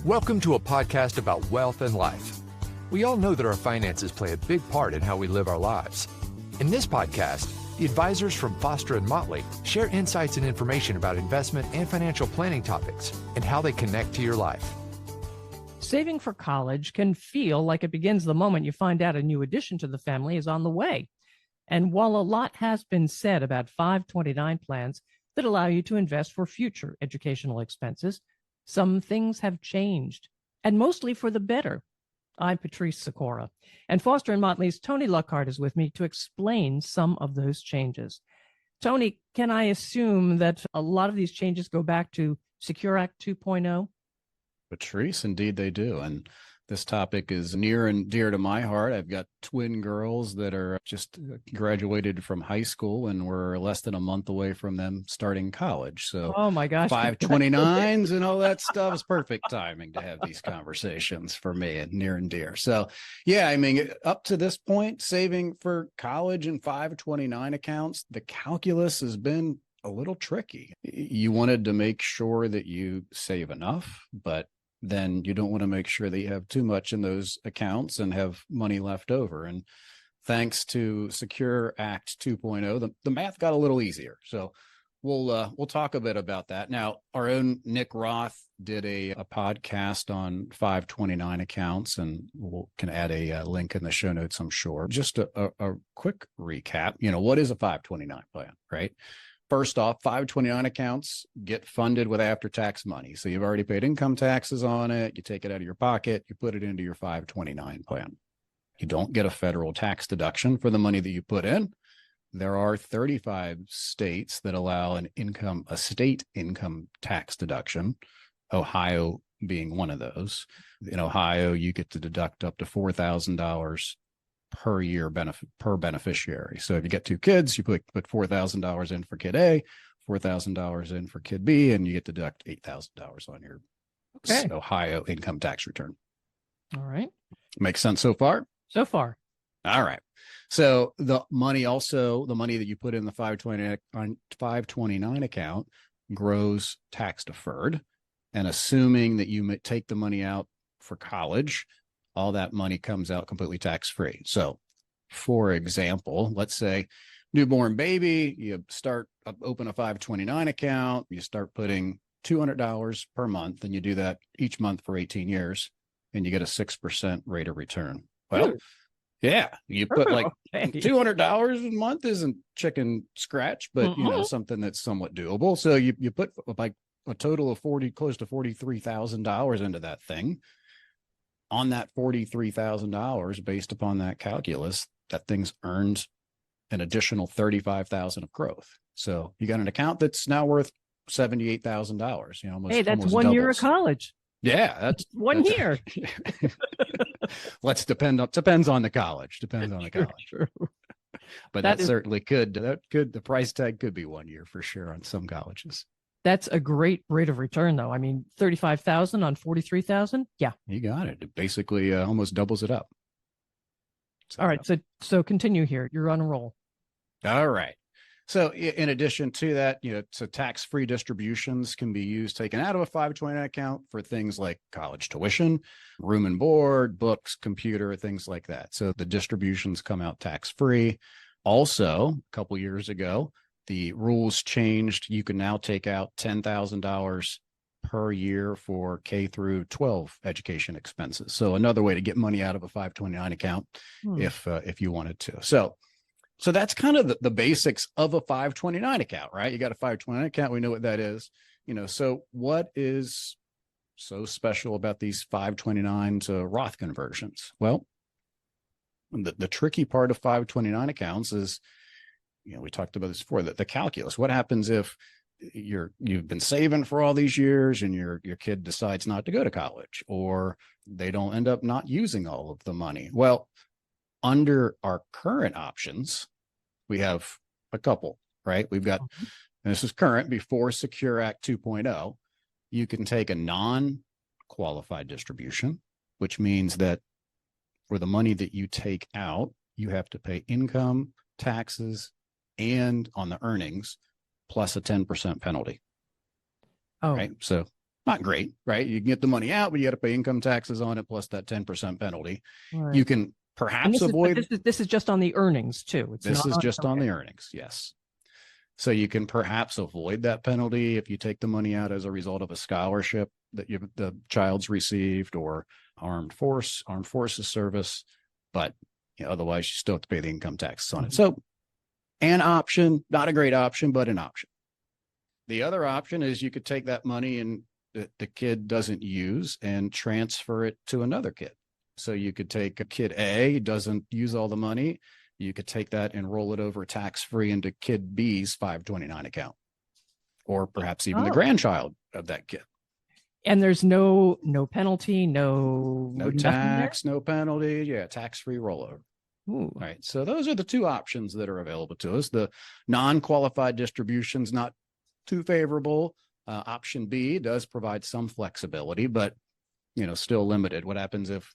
Welcome to a podcast about wealth and life. We all know that our finances play a big part in how we live our lives. In this podcast, the advisors from Foster and Motley share insights and information about investment and financial planning topics and how they connect to your life. Saving for college can feel like it begins the moment you find out a new addition to the family is on the way. And while a lot has been said about 529 plans that allow you to invest for future educational expenses, some things have changed, and mostly for the better. I'm Patrice Sikora, and Foster and Motley's Tony Luckhardt is with me to explain some of those changes. Tony, can I assume that a lot of these changes go back to Secure Act 2.0? Patrice, indeed they do. And this topic is near and dear to my heart. I've got twin girls that are just graduated from high school, and we're less than a month away from them starting college. So, oh my gosh, 529s and all that stuff is perfect timing to have these conversations for me, and near and dear. So, yeah, I mean, up to this point, saving for college and 529 accounts, the calculus has been a little tricky. You wanted to make sure that you save enough, but then you don't want to make sure that you have too much in those accounts and have money left over. And thanks to Secure Act 2.0, the math got a little easier. So we'll talk a bit about that. Now, our own Nick Roth did a podcast on 529 accounts, and we'll can add a link in the show notes, I'm sure. Just a quick recap. You know, what is a 529 plan, right? First off, 529 accounts get funded with after-tax money. So you've already paid income taxes on it. You take it out of your pocket. You put it into your 529 plan. You don't get a federal tax deduction for the money that you put in. There are 35 states that allow a state income tax deduction, Ohio being one of those. In Ohio, you get to deduct up to $4,000 per year per beneficiary. So if you get two kids, you put $4,000 in for kid A, $4,000 in for kid B, and you get to deduct $8,000 on your Ohio income tax return. All right. Makes sense so far? So far. All right. So the money that you put in the 529 account grows tax deferred. And assuming that you take the money out for college, all that money comes out completely tax-free. So, for example, let's say newborn baby, you open a 529 account, you start putting $200 per month, and you do that each month for 18 years, and you get a 6% rate of return. Well, yeah, you put like $200 a month isn't chicken scratch, but something that's somewhat doable. So you put like a total of close to $43,000 into that thing. On that $43,000, based upon that calculus, that thing's earned an additional $35,000 of growth. So you got an account that's now worth $78,000. Hey, that's almost 1 doubles. year of college. Yeah, that's 1 year. Depends on the college. Depends on the college. True. But that certainly could. The price tag could be 1 year for sure on some colleges. That's a great rate of return, though. I mean, 35,000 on 43,000. Yeah, you got it. It basically almost doubles it up. All right. So continue here. You're on a roll. All right. So in addition to that, so tax-free distributions can be taken out of a 529 account for things like college tuition, room and board, books, computer, things like that. So the distributions come out tax-free. Also, a couple years ago, the rules changed. You can now take out $10,000 per year for K through 12 education expenses. So another way to get money out of a 529 account if you wanted to. So that's kind of the basics of a 529 account, right? You got a 529 account. We know what that is. So what is so special about these 529 to Roth conversions? Well, the tricky part of 529 accounts is, we talked about this before, the calculus. What happens if you've been saving for all these years and your kid decides not to go to college, or they don't end up not using all of the money? Well, under our current options, we have a couple, right? We've got, and this is current before Secure Act 2.0, you can take a non-qualified distribution, which means that for the money that you take out, you have to pay income taxes and on the earnings plus a 10% penalty. Oh, right. So not great, right? You can get the money out, but you got to pay income taxes on it plus that 10% penalty. Right. You can perhaps avoid. This is just on the earnings too. This is just on the earnings. Yes. So you can perhaps avoid that penalty if you take the money out as a result of a scholarship that the child's received, or armed forces service. But otherwise, you still have to pay the income taxes on it. So an option, not a great option, but an option. The other option is you could take that money and the kid doesn't use and transfer it to another kid. So you could take a kid A, doesn't use all the money. You could take that and roll it over tax-free into kid B's 529 account, or perhaps even the grandchild of that kid. And there's no penalty, no tax, no penalty. Yeah, tax-free rollover. Ooh. All right. So those are the two options that are available to us. The non-qualified distribution's not too favorable. Option B does provide some flexibility, but still limited. What happens if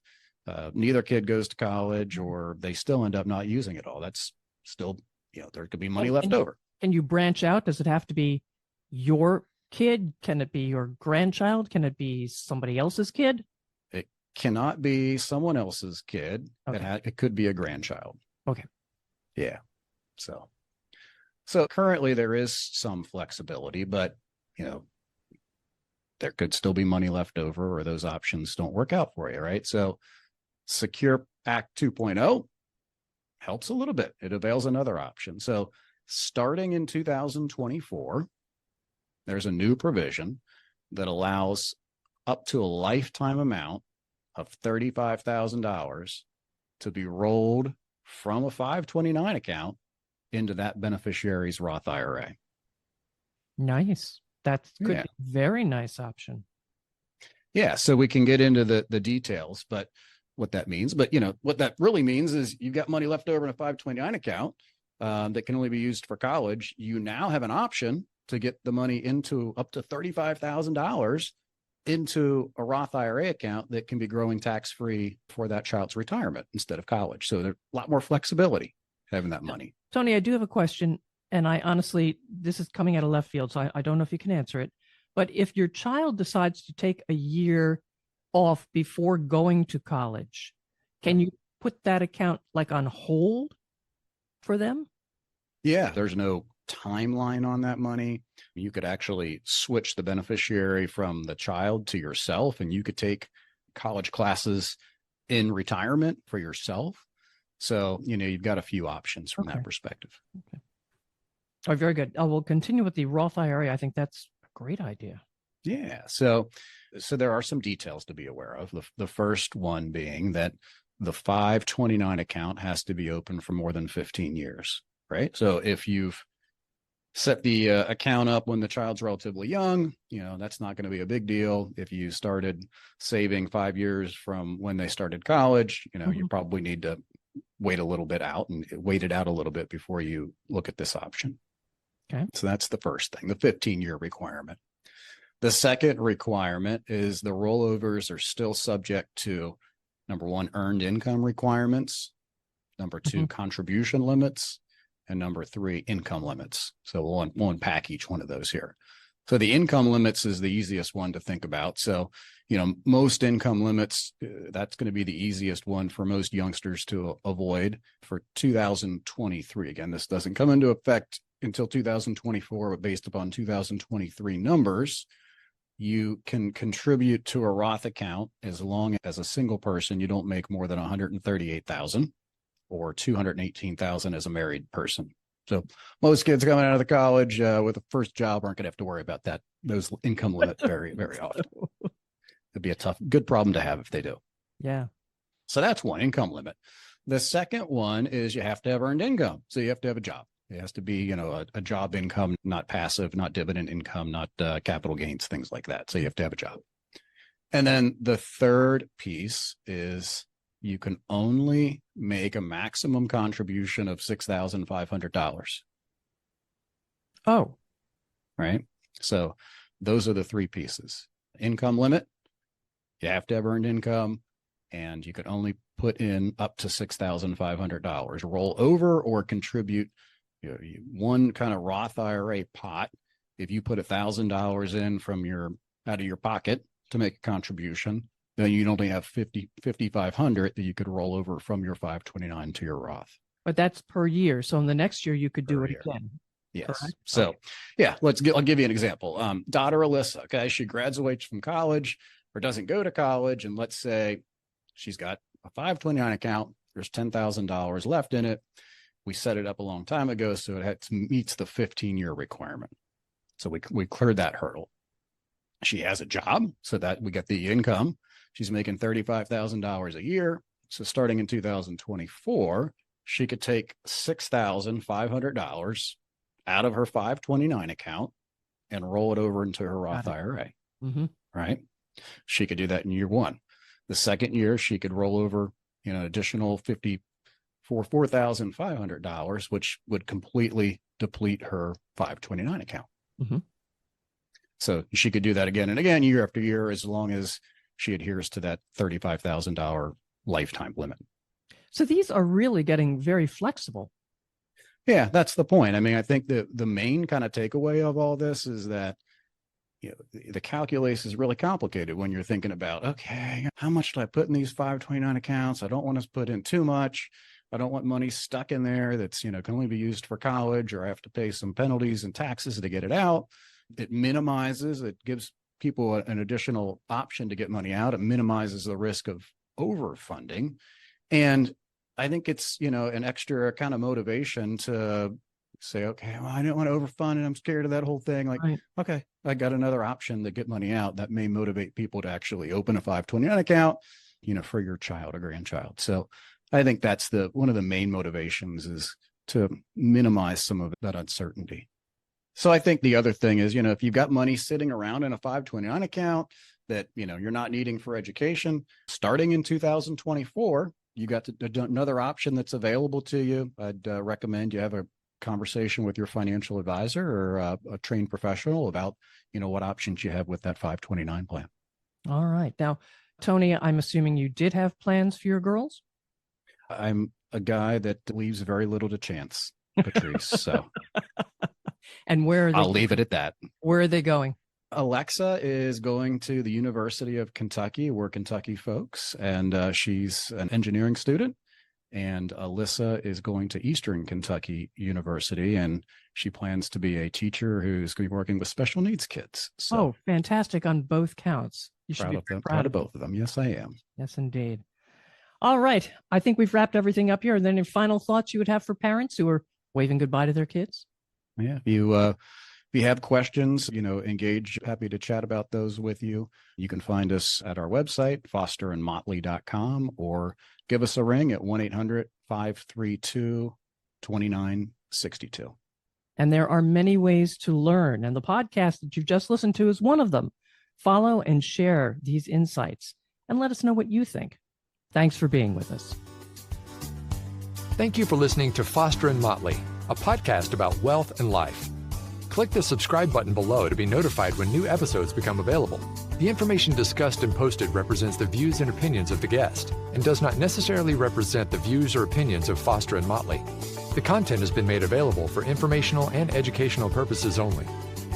neither kid goes to college, or they still end up not using it all? That's still, there could be money left over. Can you branch out? Does it have to be your kid? Can it be your grandchild? Can it be somebody else's kid? It cannot be someone else's kid. Okay. It could be a grandchild. Okay. Yeah. So currently there is some flexibility, but there could still be money left over, or those options don't work out for you, right? So Secure Act 2.0 helps a little bit. It avails another option. So starting in 2024, there's a new provision that allows up to a lifetime amount of $35,000 to be rolled from a 529 account into that beneficiary's Roth IRA. Nice. That could be a very nice option. Yeah. So we can get into the details, but what that means. But what that really means is you've got money left over in a 529 account that can only be used for college. You now have an option to get the money into up to $35,000 into a Roth IRA account that can be growing tax-free for that child's retirement instead of college. So there's a lot more flexibility having that money. Tony, I do have a question, and I honestly, this is coming out of left field, so I don't know if you can answer it. But if your child decides to take a year off before going to college, can you put that account like on hold for them? Yeah, there's no timeline on that money. You could actually switch the beneficiary from the child to yourself, and you could take college classes in retirement for yourself. So, you've got a few options from that perspective. Okay. Oh, very good. I will continue with the Roth IRA. I think that's a great idea. Yeah. So there are some details to be aware of. The first one being that the 529 account has to be open for more than 15 years, right? So if you've set the account up when the child's relatively young, that's not going to be a big deal. If you started saving 5 years from when they started college, you probably need to wait a little bit out and wait it out a little bit before you look at this option. Okay. So that's the first thing, the 15-year requirement. The second requirement is the rollovers are still subject to, number one, earned income requirements, number two, contribution limits, and number three, income limits. So we'll unpack each one of those here. So the income limits is the easiest one to think about. So, most income limits, that's going to be the easiest one for most youngsters to avoid for 2023. Again, this doesn't come into effect until 2024, but based upon 2023 numbers, you can contribute to a Roth account as long as a single person you don't make more than $138,000 or $218,000 as a married person. So most kids coming out of the college with a first job aren't going to have to worry about those income limits very, very often. It'd be a good problem to have if they do. Yeah. So that's one, income limit. The second one is you have to have earned income. So you have to have a job. It has to be, a job income, not passive, not dividend income, not capital gains, things like that. So you have to have a job. And then the third piece is you can only make a maximum contribution of $6,500. Oh. Right. So those are the three pieces. Income limit, you have to have earned income, and you could only put in up to $6,500. Roll over or contribute one kind of Roth IRA pot. If you put $1,000 in from your out of your pocket to make a contribution, then you'd only have $5,500 that you could roll over from your 529 to your Roth. But that's per year. So in the next year, you could do it again. Yes. Correct? So, Okay. yeah, I'll give you an example. Daughter Alyssa, okay, she graduates from college or doesn't go to college. And let's say she's got a 529 account. There's $10,000 left in it. We set it up a long time ago, so it meets the 15-year requirement. So we cleared that hurdle. She has a job, so that we get the income. She's making $35,000 a year. So starting in 2024, she could take $6,500 out of her 529 account and roll it over into her Roth IRA. Mm-hmm. Right? She could do that in year one. The second year, she could roll over, additional $4,500, which would completely deplete her 529 account. Mm-hmm. So she could do that again and again, year after year, as long as she adheres to that $35,000 lifetime limit. So these are really getting very flexible. Yeah, that's the point. I mean, I think the main kind of takeaway of all this is that the calculus is really complicated when you're thinking about, okay, how much do I put in these 529 accounts? I don't want to put in too much. I don't want money stuck in there that's, can only be used for college, or I have to pay some penalties and taxes to get it out. It gives people an additional option to get money out. It minimizes the risk of overfunding. And I think it's, an extra kind of motivation to say, okay, well, I don't want to overfund and I'm scared of that whole thing. Like, right. Okay, I got another option to get money out that may motivate people to actually open a 529 account, for your child or grandchild. So I think that's one of the main motivations, is to minimize some of that uncertainty. So I think the other thing is, if you've got money sitting around in a 529 account that, you're not needing for education, starting in 2024, you got another option that's available to you. I'd recommend you have a conversation with your financial advisor or a trained professional about, what options you have with that 529 plan. All right. Now, Tony, I'm assuming you did have plans for your girls? I'm a guy that leaves very little to chance, Patrice. So, and where are they? I'll leave it at that. Where are they going? Alexa is going to the University of Kentucky. We're Kentucky folks, and she's an engineering student. And Alyssa is going to Eastern Kentucky University, and she plans to be a teacher who's going to be working with special needs kids. So, fantastic on both counts. You should be proud of both of them. Yes, I am. Yes, indeed. All right. I think we've wrapped everything up here. And then any final thoughts you would have for parents who are waving goodbye to their kids? Yeah. If you have questions, engage. Happy to chat about those with you. You can find us at our website, fosterandmotley.com, or give us a ring at 1-800-532-2962. And there are many ways to learn, and the podcast that you've just listened to is one of them. Follow and share these insights and let us know what you think. Thanks for being with us. Thank you for listening to Foster and Motley, a podcast about wealth and life. Click the subscribe button below to be notified when new episodes become available. The information discussed and posted represents the views and opinions of the guest and does not necessarily represent the views or opinions of Foster and Motley. The content has been made available for informational and educational purposes only.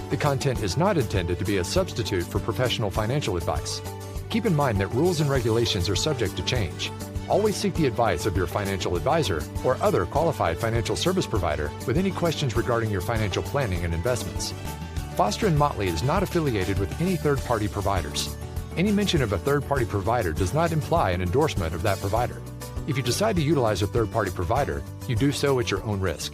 The content is not intended to be a substitute for professional financial advice. Keep in mind that rules and regulations are subject to change. Always seek the advice of your financial advisor or other qualified financial service provider with any questions regarding your financial planning and investments. Foster and Motley is not affiliated with any third-party providers. Any mention of a third-party provider does not imply an endorsement of that provider. If you decide to utilize a third-party provider, you do so at your own risk.